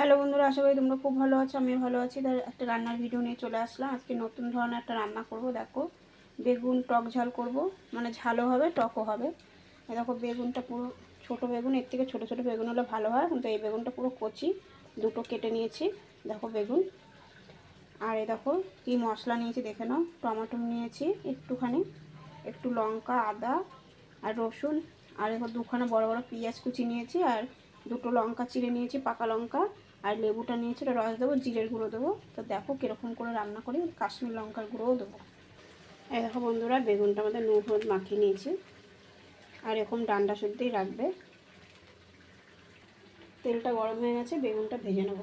Hello বন্ধুরা, আশা করি তোমরা খুব ভালো আছো। আমিও ভালো আছি। তার একটা রান্নার ভিডিও নিয়ে চলে আসলাম। আজকে নতুন ধরনের একটা রান্না করব। দেখো, বেগুন টক ঝাল করব, মানে ঝালও হবে টকও হবে। দেখো, বেগুনটা পুরো ছোট বেগুন, এর থেকে ছোট ছোট বেগুন হলে ভালো হয়, কিন্তু এই বেগুনটা পুরো কচি, দুটো কেটে নিয়েছি। দেখো বেগুন, আর এই দেখো কি মশলা নিয়েছি দেখে নাও। টমেটো নিয়েছি একটুখানি, একটু লঙ্কা, আদা আর রসুন, আর এবার দুখানা বড় বড় পেঁয়াজ কুচি নিয়েছি, আর দুটো লঙ্কা চিড়ে নিয়েছি, পাকা লঙ্কা, আর লেবুটা নিয়েছি, ওটা রস দেবো, জিরের গুঁড়ো দেবো। তো দেখো কীরকম করে রান্না করি, কাশ্মীর লঙ্কার গুঁড়োও দেবো। এই দেখো বন্ধুরা, বেগুনটা আমাদের নুন হলুদ মাখিয়ে নিয়েছি, আর এরকম ডান্ডা শুদ্ধই রাখবে। তেলটা গরম হয়ে গেছে, বেগুনটা ভেজে নেব।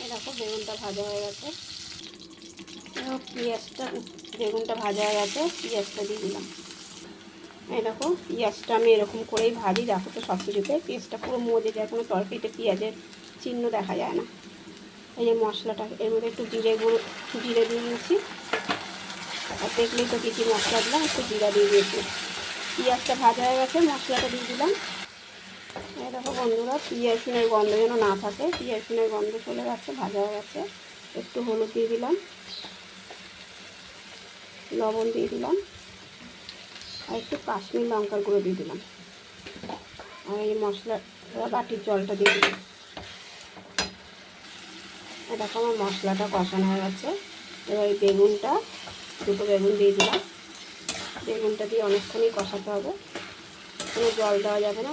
এই দেখো বেগুনটা ভাজা হয়ে গেছে, পেঁয়াজটা, বেগুনটা ভাজা হয়ে গেছে, পেঁয়াজটা দিয়ে দিলাম। এই দেখো পেঁয়াজটা আমি এরকম করেই ভাজি, দেখো তো সব কিছুতে পেঁয়াজটা পুরো মজে যায়, কোনো তরকারিতে পেঁয়াজের চিহ্ন দেখা যায় না। এই যে মশলাটা, এর মধ্যে একটু জিরে গুঁড়ো, জিরে দিয়ে দিয়েছি, আর দেখলেই তো কী কী মশলা দিলাম, একটু জিরা দিয়ে দিয়েছি। পেঁয়াজটা ভাজা হয়ে গেছে, মশলাটা দিয়ে দিলাম। এই দেখো বন্ধুরা, রসুনের গন্ধ যেন না থাকে, রসুনের গন্ধ চলে গেছে, ভাজা হয়ে গেছে। একটু হলুদ দিয়ে দিলাম, লবণ দিয়ে দিলাম, আর একটু কাশ্মীর লঙ্কার গুঁড়ো দিয়ে দিলাম, আর এই মশলা বাটির জলটা দিয়ে দিলাম। দেখো আমার মশলাটা কষানো হয়ে গেছে। এবার এই বেগুনটা, দুটো বেগুন দিয়ে দিলাম। বেগুনটা দিয়ে অনেকক্ষণই কষাতে হবে, কোনো জল দেওয়া যাবে না।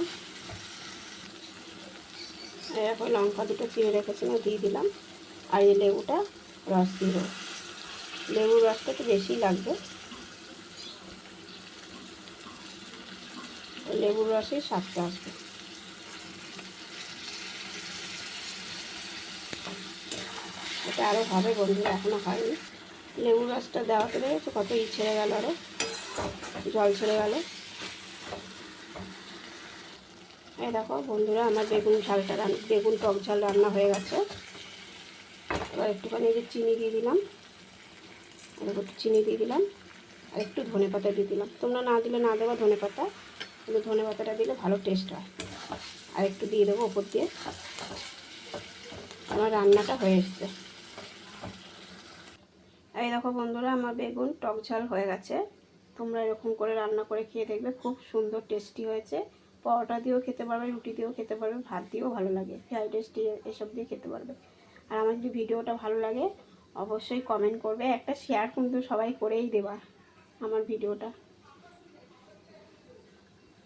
এরপর লঙ্কা দুটো চিড়ে রেখেছিলাম, দিয়ে দিলাম, আর এই লেবুটা রস দিয়ে দেবো। লেবুর রসটা একটু বেশিই লাগবে, লেবুর রসেই স্বাদটা আসবে। এটা আরও হবে বন্ধুরা, এখনও হয়নি। লেবুর রসটা দেওয়াতে দেখেছো কত ছেড়ে গেল, আরও জল ছেড়ে গেল। এই দেখো বন্ধুরা, আমার বেগুন টক ঝাল রান্না হয়ে গেছে। এবার একটুখানি যে চিনি দিয়ে দিলাম, একটু চিনি দিয়ে দিলাম, আর একটু ধনে পাতা দিয়ে দিলাম। তোমরা না দিলে না দেওয়া ধনে পাতা, কিন্তু ধনে পাতাটা দিলে ভালো টেস্ট হয়। আর একটু দিয়ে দেবো ওপর দিয়ে। আমার রান্নাটা হয়ে এসছে। এই দেখো বন্ধুরা, আমার বেগুন টক ঝাল হয়ে গেছে। তোমরা এরকম করে রান্না করে খেয়ে দেখবে, খুব সুন্দর টেস্টি হয়েছে। পরোটা দিয়েও খেতে পারবে, রুটি দিয়েও খেতে পারবে, ভাত দিয়েও ভালো লাগে, ফ্রাইড রাইস দিয়ে এসব দিয়ে খেতে পারবে। আর আমার যদি ভিডিওটা ভালো লাগে অবশ্যই কমেন্ট করবে, একটা শেয়ার কিন্তু সবাই করেই দেবা আমার ভিডিওটা।